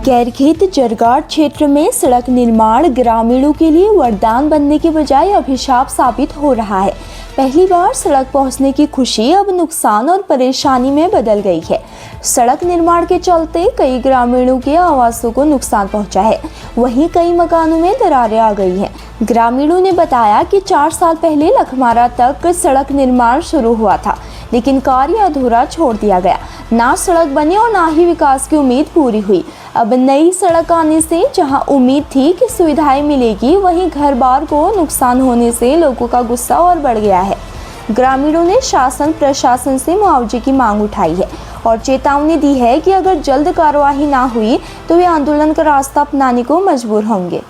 गैरखेत जरगाट क्षेत्र में सड़क निर्माण ग्रामीणों के लिए वरदान बनने के बजाय अभिशाप साबित हो रहा है। पहली बार सड़क पहुंचने की खुशी अब नुकसान और परेशानी में बदल गई है। सड़क निर्माण के चलते कई ग्रामीणों के आवासों को नुकसान पहुंचा है, वहीं कई मकानों में दरारें आ गई हैं। ग्रामीणों ने बताया कि 4 साल पहले लखमारा तक सड़क निर्माण शुरू हुआ था, लेकिन कार्य अधूरा छोड़ दिया गया। ना सड़क बनी और ना ही विकास की उम्मीद पूरी हुई। अब नई सड़क आने से जहां उम्मीद थी कि सुविधाएं मिलेगी, वहीं घर बार को नुकसान होने से लोगों का गुस्सा और बढ़ गया है। ग्रामीणों ने शासन प्रशासन से मुआवजे की मांग उठाई है और चेतावनी दी है कि अगर जल्द कार्यवाही ना हुई तो वे आंदोलन का रास्ता अपनाने को मजबूर होंगे।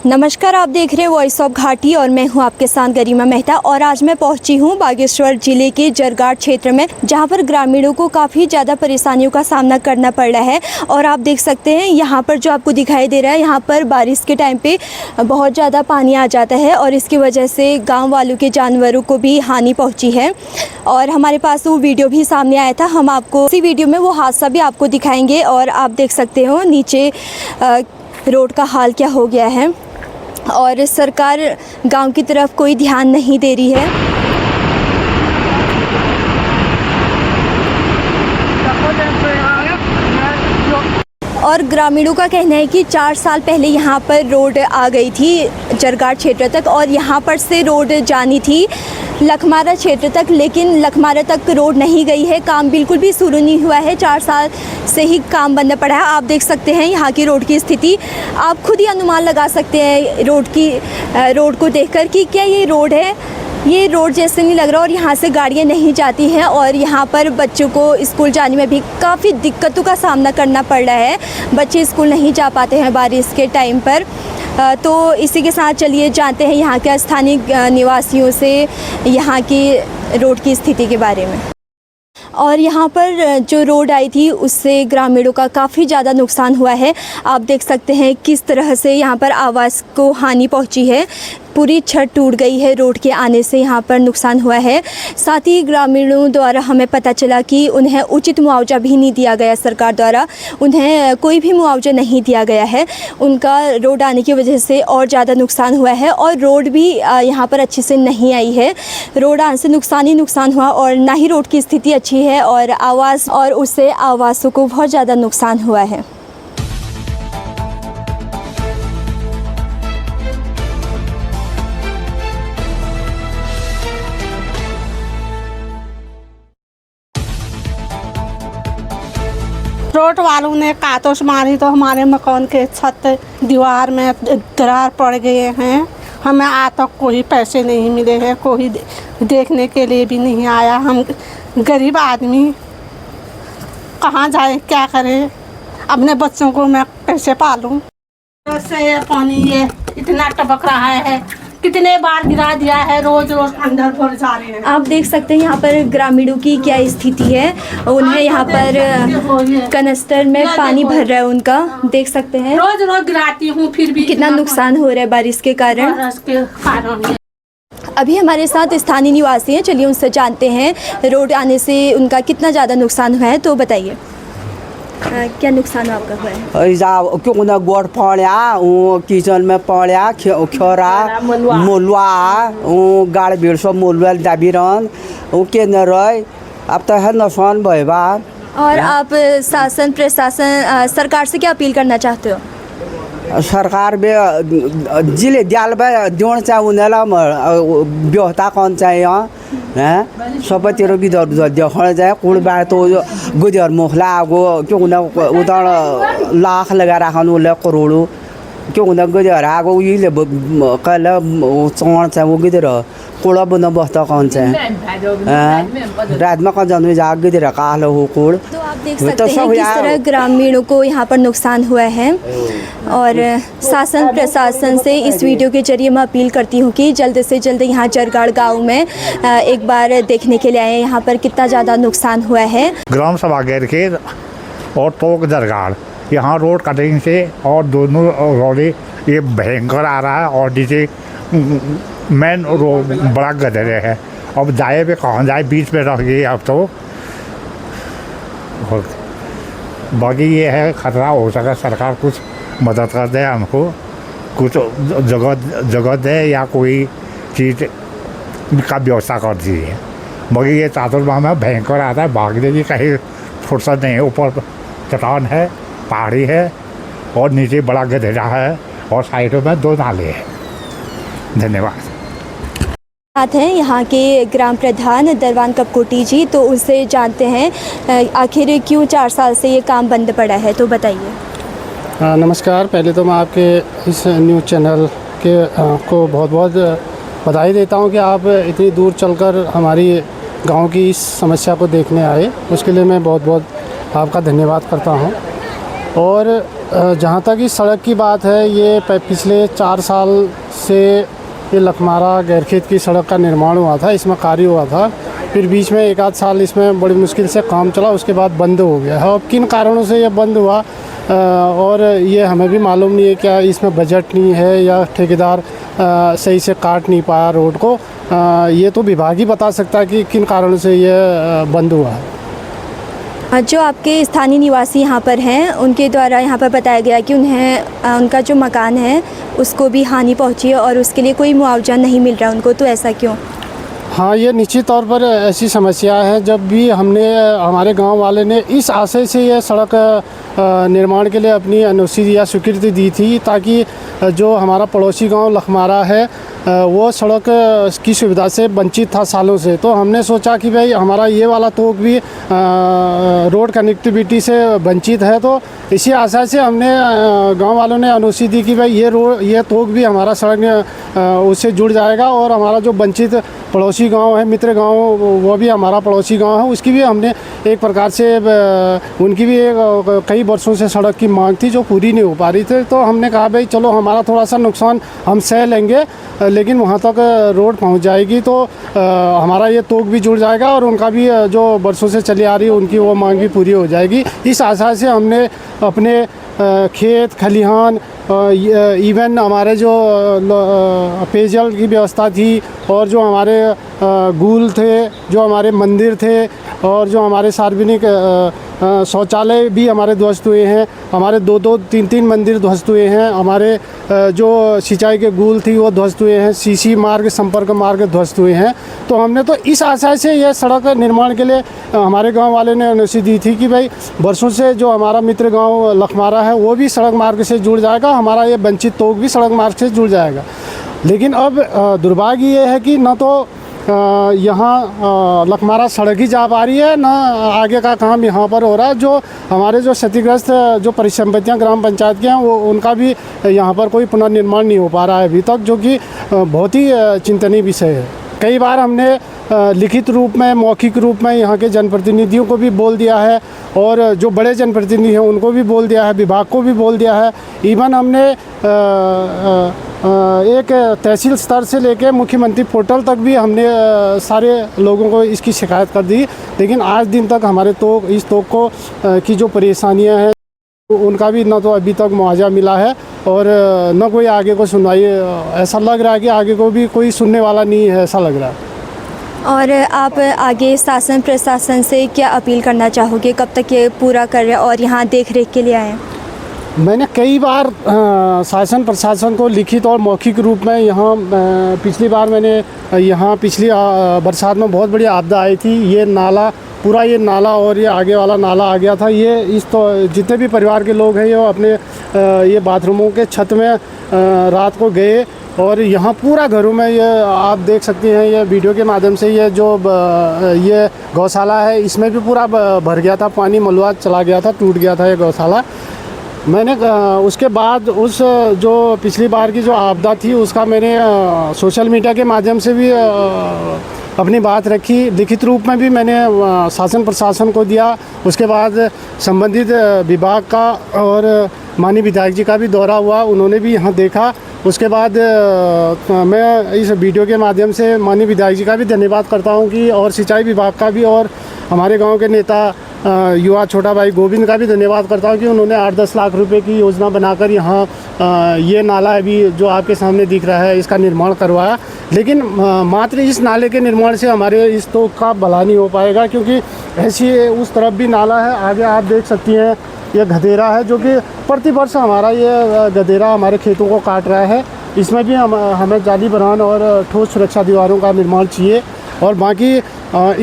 नमस्कार, आप देख रहे हैं वॉइस ऑफ घाटी और मैं हूं आपके साथ गरिमा मेहता। और आज मैं पहुंची हूं बागेश्वर जिले के जरगाट क्षेत्र में, जहां पर ग्रामीणों को काफ़ी ज़्यादा परेशानियों का सामना करना पड़ रहा है। और आप देख सकते हैं यहां पर जो आपको दिखाई दे रहा है, यहां पर बारिश के टाइम पे बहुत ज़्यादा पानी आ जाता है और इसकी वजह से गाँव वालों के जानवरों को भी हानि पहुँची है। और हमारे पास वो वीडियो भी सामने आया था, हम आपको इसी वीडियो में वो हादसा भी आपको दिखाएँगे। और आप देख सकते हो नीचे रोड का हाल क्या हो गया है और सरकार गांव की तरफ कोई ध्यान नहीं दे रही है। और ग्रामीणों का कहना है कि 4 साल पहले यहाँ पर रोड आ गई थी जरगाट क्षेत्र तक और यहाँ पर से रोड जानी थी लखमारा क्षेत्र तक, लेकिन लखमारा तक रोड नहीं गई है। काम बिल्कुल भी शुरू नहीं हुआ है, 4 साल से ही काम बंद पड़ा है। आप देख सकते हैं यहाँ की रोड की स्थिति, आप खुद ही अनुमान लगा सकते हैं रोड को देखकर कि क्या ये रोड है। ये रोड जैसे नहीं लग रहा और यहाँ से गाड़ियाँ नहीं जाती हैं और यहाँ पर बच्चों को स्कूल जाने में भी काफ़ी दिक्कतों का सामना करना पड़ रहा है। बच्चे स्कूल नहीं जा पाते हैं बारिश के टाइम पर। तो इसी के साथ चलिए जानते हैं यहाँ के स्थानीय निवासियों से यहाँ की रोड की स्थिति के बारे में। और यहाँ पर जो रोड आई थी उससे ग्रामीणों का काफ़ी ज़्यादा नुकसान हुआ है। आप देख सकते हैं किस तरह से यहाँ पर आवास को हानि पहुँची है, पूरी छत टूट गई है रोड के आने से, यहाँ पर नुकसान हुआ है। साथ ही ग्रामीणों द्वारा हमें पता चला कि उन्हें उचित मुआवजा भी नहीं दिया गया, सरकार द्वारा उन्हें कोई भी मुआवजा नहीं दिया गया है। उनका रोड आने की वजह से और ज़्यादा नुकसान हुआ है और रोड भी यहाँ पर अच्छे से नहीं आई है। रोड आने से नुकसान ही नुकसान हुआ और ना ही रोड की स्थिति अच्छी है और आवास और उससे आवासों को बहुत ज़्यादा नुकसान हुआ है। रोड वालों ने कातोश मारी तो हमारे मकान के छत दीवार में दरार पड़ गए हैं। हमें आज तक कोई पैसे नहीं मिले हैं, कोई देखने के लिए भी नहीं आया। हम गरीब आदमी कहाँ जाए, क्या करें, अपने बच्चों को मैं कैसे पालूं। से पानी ये इतना टपक रहा है, कितने बार गिरा दिया है, रोज रोज अंदर भर जा रहे हैं। आप देख सकते हैं यहाँ पर ग्रामीणों की क्या स्थिति है। उन्हें यहाँ पर कनस्तर में पानी भर रहा है, उनका देख सकते हैं। रोज रोज गिराती हूँ फिर भी कितना नुकसान हो रहा है बारिश के कारण। अभी हमारे साथ स्थानीय निवासी हैं, चलिए उनसे जानते हैं रोड आने से उनका कितना ज़्यादा नुकसान हुआ है। तो बताइए क्या नुकसान आपका हुआ है? क्यों ना गोड़ पड़ा किचन में पड़ा खेरा मोलुआ गाड़ भीड़ सब मोलुआ दाबीरन के न रहे। अब तो है नुकसान भैया। और आप शासन प्रशासन सरकार से क्या अपील करना चाहते हो? सरकार बे जिले दियाल बे जोड़ चाहे उन्हें व्यवस्था कौन चाहिए हैं सबतिर भी देखा जाए कुल बार तो गुजर मुखला आगो क्यों ना उधर लाख लगा रखा करोड़ों क्यों ना गुजर आगो ये कल चौड़ चाहे वो गिर कोड़ा बना बस्ता कौन से रात में कौन जाने जा गिर काल हो कोड़। तो आप देख सकते हैं किस तरह ग्रामीणों को यहाँ पर नुकसान हुआ है। और शासन प्रशासन से इस वीडियो के जरिए मैं अपील करती हूँ कि जल्द से जल्द यहाँ जरगाड़ गांव में एक बार देखने के लिए आए, यहाँ पर कितना ज़्यादा नुकसान हुआ है। ग्राम सभा गैरखेत और टोक जरगाड़ यहाँ रोड कटिंग से और दोनों रोडें ये भयंकर आ रहा है और नीचे मेन रोड बड़ा गदरे है। अब जाए पे कहाँ जाए, बीच में रह गई अब तो। और बाकी ये है खतरा हो सका, सरकार कुछ मदद कर दे हमको, कुछ जगह दे या कोई चीज़ का व्यवस्था कर दीजिए। बाकी ये चातुर्माह में भयंकर आता है, भागने की कहीं फुर्सत नहीं है। ऊपर चट्टान है, पहाड़ी है और नीचे बड़ा गधेरा है और साइडों में 2 नाले हैं। धन्यवाद। साथ हैं यहाँ के ग्राम प्रधान दरवान कपकोटी जी, तो उनसे जानते हैं आखिर क्यों 4 साल से ये काम बंद पड़ा है, तो बताइए। नमस्कार। पहले तो मैं आपके इस न्यूज़ चैनल के को बहुत बहुत बधाई देता हूँ कि आप इतनी दूर चलकर हमारी गांव की इस समस्या को देखने आए, उसके लिए मैं बहुत बहुत आपका धन्यवाद करता हूँ। और जहाँ तक इस सड़क की बात है, ये पिछले 4 साल से ये लखमारा गैरखेत की सड़क का निर्माण हुआ था, इसमें कार्य हुआ था। फिर बीच में 1 आध साल इसमें बड़ी मुश्किल से काम चला, उसके बाद बंद हो गया है। अब किन कारणों से ये बंद हुआ और ये हमें भी मालूम नहीं है, क्या इसमें बजट नहीं है या ठेकेदार सही से काट नहीं पाया रोड को, ये तो विभाग ही बता सकता है कि किन कारणों से ये बंद हुआ है। जो आपके स्थानीय निवासी यहाँ पर हैं, उनके द्वारा यहाँ पर बताया गया कि उन्हें उनका जो मकान है उसको भी हानि पहुँची है और उसके लिए कोई मुआवजा नहीं मिल रहा उनको, तो ऐसा क्यों? हाँ, ये निश्चित तौर पर ऐसी समस्या है। जब भी हमारे गांव वाले ने इस आशय से ये सड़क निर्माण के लिए अपनी अनुमति या स्वीकृति दी थी, ताकि जो हमारा पड़ोसी गांव लखमारा है वो सड़क की सुविधा से वंचित था सालों से। तो हमने सोचा कि भाई हमारा ये वाला तोक भी रोड कनेक्टिविटी से वंचित है, तो इसी आशा से हमने गांव वालों ने अनुमति दी कि भाई ये तोक भी हमारा सड़क उससे जुड़ जाएगा और हमारा जो वंचित पड़ोसी गांव है, मित्र गांव, वो भी हमारा पड़ोसी गांव है, उसकी भी हमने एक प्रकार से उनकी भी कई वर्षों से सड़क की मांग थी जो पूरी नहीं हो पा रही थी। तो हमने कहा भाई चलो हमारा थोड़ा सा नुकसान हम सह लेंगे, लेकिन वहाँ तक रोड पहुँच जाएगी तो हमारा ये तोक भी जुड़ जाएगा और उनका भी जो वर्षों से चली आ रही है उनकी वो मांग भी पूरी हो जाएगी। इस आशा से हमने अपने खेत खलिहान, इवन हमारे जो पेयजल की व्यवस्था थी और जो हमारे गूल थे, जो हमारे मंदिर थे और जो हमारे सार्वजनिक शौचालय भी हमारे ध्वस्त हुए हैं, हमारे 2-2, 3-3 मंदिर ध्वस्त हुए हैं, हमारे जो सिंचाई के गूल थी वो ध्वस्त हुए हैं, सीसी मार्ग, संपर्क मार्ग ध्वस्त हुए हैं। तो हमने तो इस आशा से यह सड़क निर्माण के लिए हमारे गांव वाले ने अनुमति दी थी कि भाई वर्षों से जो हमारा मित्र गांव लखमारा है वो भी सड़क मार्ग से जुड़ जाएगा, हमारा ये वंचित तोक भी सड़क मार्ग से जुड़ जाएगा। लेकिन अब दुर्भाग्य ये है कि न तो यहाँ लखमारा सड़क ही जा पा रही है, ना आगे का काम यहाँ पर हो रहा है। जो हमारे जो क्षतिग्रस्त जो परिसंपत्तियाँ ग्राम पंचायत की हैं वो उनका भी यहाँ पर कोई पुनर्निर्माण नहीं हो पा रहा है अभी तक, जो कि बहुत ही चिंतनीय विषय है। कई बार हमने लिखित रूप में, मौखिक रूप में यहाँ के जनप्रतिनिधियों को भी बोल दिया है और जो बड़े जनप्रतिनिधि हैं उनको भी बोल दिया है, विभाग को भी बोल दिया है। इवन हमने एक तहसील स्तर से लेकर मुख्यमंत्री पोर्टल तक भी हमने सारे लोगों को इसकी शिकायत कर दी, लेकिन आज दिन तक हमारे इस तोक को की जो परेशानियां हैं उनका भी न तो अभी तक मुआवजा मिला है और न कोई आगे को सुनवाई। ऐसा लग रहा है कि आगे को भी कोई सुनने वाला नहीं है, ऐसा लग रहा है। और आप आगे शासन प्रशासन से क्या अपील करना चाहोगे, कब तक ये पूरा कर रहे और यहाँ देख रेख के लिए आए? मैंने कई बार शासन प्रशासन को लिखित और मौखिक रूप में यहाँ पिछली बार मैंने यहाँ पिछली बरसात में बहुत बड़ी आपदा आई थी। ये नाला पूरा, ये नाला और ये आगे वाला नाला आ गया था। ये इस तो जितने भी परिवार के लोग हैं ये अपने ये बाथरूमों के छत में रात को गए और यहाँ पूरा घरों में, ये आप देख सकती हैं ये वीडियो के माध्यम से, ये जो ये गौशाला है इसमें भी पूरा भर गया था पानी, मलबा चला गया था, टूट गया था ये गौशाला। मैंने उसके बाद उस जो पिछली बार की जो आपदा थी उसका मैंने सोशल मीडिया के माध्यम से भी अपनी बात रखी, लिखित रूप में भी मैंने शासन प्रशासन को दिया। उसके बाद संबंधित विभाग का और माननीय विधायक जी का भी दौरा हुआ, उन्होंने भी यहाँ देखा। उसके बाद मैं इस वीडियो के माध्यम से माननीय विधायक जी का भी धन्यवाद करता हूँ कि और सिंचाई विभाग का भी और हमारे गांव के नेता युवा छोटा भाई गोविंद का भी धन्यवाद करता हूँ कि उन्होंने 8-10 लाख रुपए की योजना बनाकर यहाँ ये नाला अभी जो आपके सामने दिख रहा है इसका निर्माण करवाया। लेकिन मात्र इस नाले के निर्माण से हमारे इस तोक का भला नहीं हो पाएगा, क्योंकि ऐसी उस तरफ भी नाला है। आगे आप देख सकती हैं ये गधेरा है जो कि प्रतिवर्ष हमारा ये गधेरा हमारे खेतों को काट रहा है। इसमें भी हमें जाली बनान और ठोस सुरक्षा दीवारों का निर्माण चाहिए। और बाकी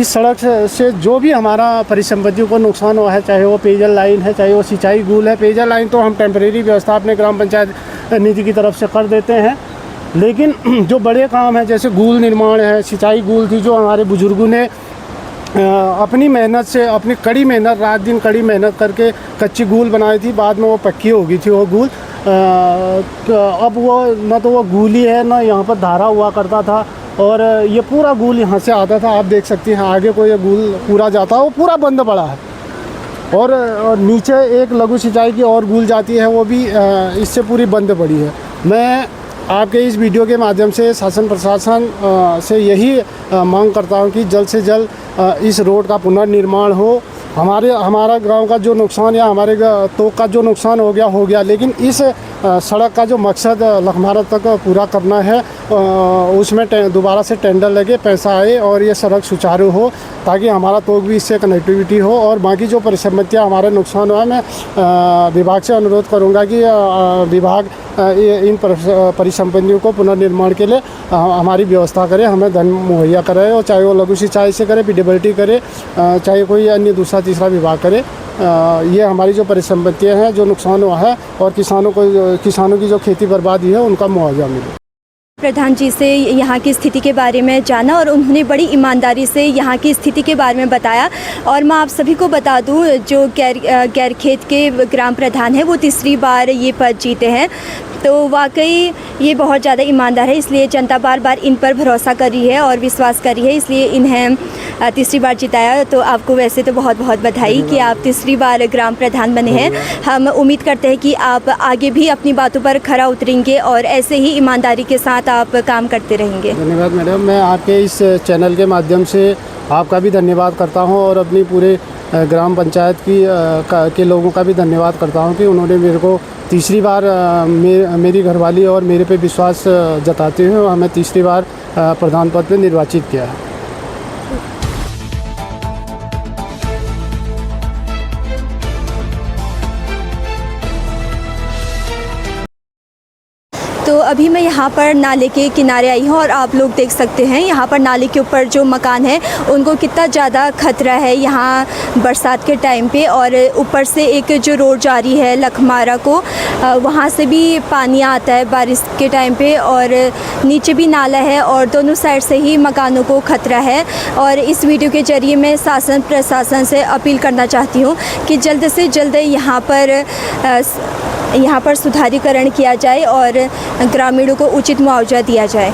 इस सड़क से जो भी हमारा परिसंपत्तियों को नुकसान हुआ है, चाहे वो पेयजल लाइन है, चाहे वो सिंचाई गूल है। पेयजल लाइन तो हम टेम्परेरी व्यवस्था अपने ग्राम पंचायत निधि की तरफ से कर देते हैं, लेकिन जो बड़े काम हैं जैसे गूल निर्माण है, सिंचाई गूल थी जो हमारे बुजुर्गों ने अपनी मेहनत से, अपनी कड़ी मेहनत, रात दिन कड़ी मेहनत करके कच्ची गूल बनाई थी। बाद में वो पक्की हो गई थी वो गूल। अब वो न तो वो गूल ही है, न यहाँ पर धारा हुआ करता था। और ये पूरा गूल यहाँ से आता था, आप देख सकती हैं आगे को ये गूल पूरा जाता है, वो पूरा बंद पड़ा है। और नीचे एक लघु सिंचाई की और गूल जाती है, वो भी इससे पूरी बंद पड़ी है। मैं आपके इस वीडियो के माध्यम से शासन प्रशासन से यही मांग करता हूँ कि जल्द से जल्द इस रोड का पुनर्निर्माण हो। हमारा गांव का जो नुकसान या हमारे तोक का जो नुकसान हो गया, लेकिन इस सड़क का जो मकसद लखमारा तक पूरा करना है, उसमें दोबारा से टेंडर लगे, पैसा आए और ये सड़क सुचारू हो, ताकि हमारा तोक भी इससे कनेक्टिविटी हो। और बाकी जो परिसंपत्तियाँ हमारे नुकसान हुआ है, मैं विभाग से अनुरोध करूँगा कि विभाग इन परिसंपत्तियों को पुनर्निर्माण के लिए हमारी व्यवस्था करे, हमें धन मुहैया कराए। और चाहे वो लघु सिंचाई से करे, PWD करे, चाहे कोई अन्य दूसरा तीसरा विभाग करे। ये हमारी जो परिसंपत्तियाँ हैं, जो नुकसान हुआ है, और किसानों की जो खेती बर्बादी है, उनका मुआवजा मिले। प्रधान जी से यहाँ की स्थिति के बारे में जाना और उन्होंने बड़ी ईमानदारी से यहाँ की स्थिति के बारे में बताया। और मैं आप सभी को बता दूँ, जो गैरखेत के ग्राम प्रधान हैं वो तीसरी बार ये पद जीते हैं, तो वाकई ये बहुत ज़्यादा ईमानदार है। इसलिए जनता बार बार इन पर भरोसा कर रही है और विश्वास कर रही है, इसलिए इन्हें तीसरी बार जिताया। तो आपको वैसे तो बहुत बहुत बधाई कि आप तीसरी बार ग्राम प्रधान बने हैं। हम उम्मीद करते हैं कि आप आगे भी अपनी बातों पर खरा उतरेंगे और ऐसे ही ईमानदारी के साथ आप काम करते रहेंगे। धन्यवाद मैडम। मैं आपके इस चैनल के माध्यम से आपका भी धन्यवाद करता हूं और अपनी पूरे ग्राम पंचायत के लोगों का भी धन्यवाद करता हूं कि उन्होंने मेरे को तीसरी बार मेरी घरवाली और मेरे पे विश्वास जताते हुए हमें तीसरी बार प्रधान पद पे निर्वाचित किया है। तो अभी मैं यहाँ पर नाले के किनारे आई हूँ और आप लोग देख सकते हैं यहाँ पर नाले के ऊपर जो मकान है उनको कितना ज़्यादा खतरा है यहाँ बरसात के टाइम पे। और ऊपर से एक जो रोड जा रही है लखमारा को, वहाँ से भी पानी आता है बारिश के टाइम पे, और नीचे भी नाला है और दोनों साइड से ही मकानों को खतरा है। और इस वीडियो के ज़रिए मैं शासन प्रशासन से अपील करना चाहती हूँ कि जल्द से जल्द यहाँ पर सुधारीकरण किया जाए और ग्रामीणों को उचित मुआवजा दिया जाए।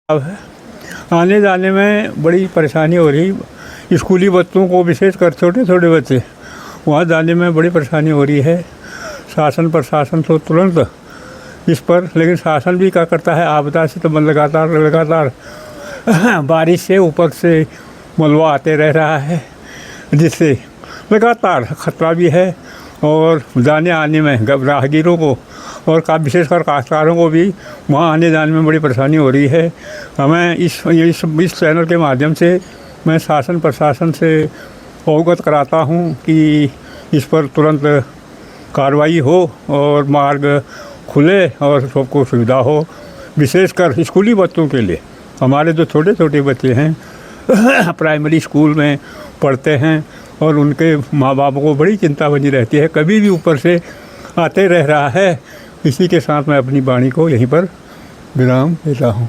अब आने जाने में बड़ी परेशानी हो रही, स्कूली बच्चों को विशेषकर छोटे छोटे बच्चे, वहाँ जाने में बड़ी परेशानी हो रही है। शासन प्रशासन तो तुरंत इस पर, लेकिन शासन भी क्या करता है, आपदा से तो लगातार बारिश से ऊपर से मलबा आते रह रहा है, जिससे लगातार खतरा भी है। और जाने आने में राहगीरों को और विशेषकर काश्तकारों को भी वहाँ आने जाने में बड़ी परेशानी हो रही है। हमें इस चैनल के माध्यम से मैं शासन प्रशासन से अवगत कराता हूँ कि इस पर तुरंत कार्रवाई हो और मार्ग खुले और सबको सुविधा हो, विशेषकर स्कूली बच्चों के लिए। हमारे जो छोटे छोटे बच्चे हैं प्राइमरी स्कूल में पढ़ते हैं और उनके माँ बाप को बड़ी चिंता बनी रहती है, कभी भी ऊपर से आते रह रहा है। इसी के साथ मैं अपनी वाणी को यहीं पर विराम देता हूँ।